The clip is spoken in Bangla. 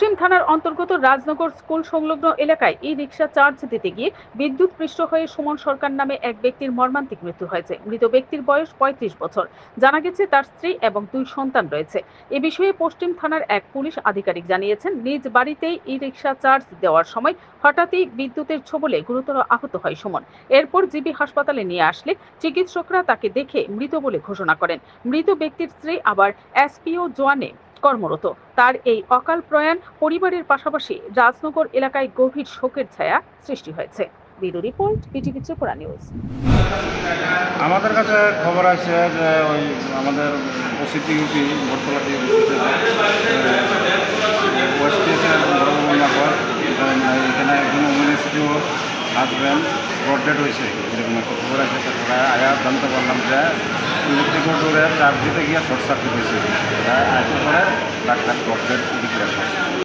পশ্চিম থানার অন্তর্গত রাজনগর স্কুল সংলগ্ন এলাকায় ই রিক্সা চার্জ দিতে গিয়ে বিদ্যুৎপৃষ্ট হয়ে সুমন সরকার নামে এক ব্যক্তির মর্মান্তিক মৃত্যু হয়েছে। মৃত ব্যক্তির বয়স ৩৫ বছর। জানা গেছে তার স্ত্রী এবং ২ সন্তান রয়েছে। এ বিষয়ে পশ্চিম থানার এক পুলিশ আধিকারিক জানিয়েছেন, নিজ বাড়িতেই ই রিক্সা চার্জ দেওয়ার সময় হঠাৎই বিদ্যুতের ছোবলে গুরুতর আহত হয় সুমন। এরপর জিবি হাসপাতালে নিয়ে আসলে চিকিৎসকরা তাকে দেখে মৃত বলে ঘোষণা করেন। মৃত ব্যক্তির স্ত্রী আবার এসপিও জোয়ানে কর্মরত। তার এই অকাল প্রয়াণ পরিবারের পাশাপাশি রাজনগর এলাকায় গভীর শোকের ছায়া সৃষ্টি হয়েছে। Bureau report, BTV Tripura news. আমাদের কাছে খবর আছে যে ওই আমাদের ওসিটি ইউপি বটতলা এখানে একজন মিনিস্ট্রিও হাজব্যান্ড ব্রডডেড হয়েছে, এরকম একটা খবর আছে। তারপরে আয়া জানতে পারলাম যে ইলেকট্রিক্যাল ডোরে চার্জ দিতে গিয়ে শর্ট সার্কিট হয়েছে। আসতে পরে ডাক্তার ব্রডডেড ডিক্লেয়ার করছে।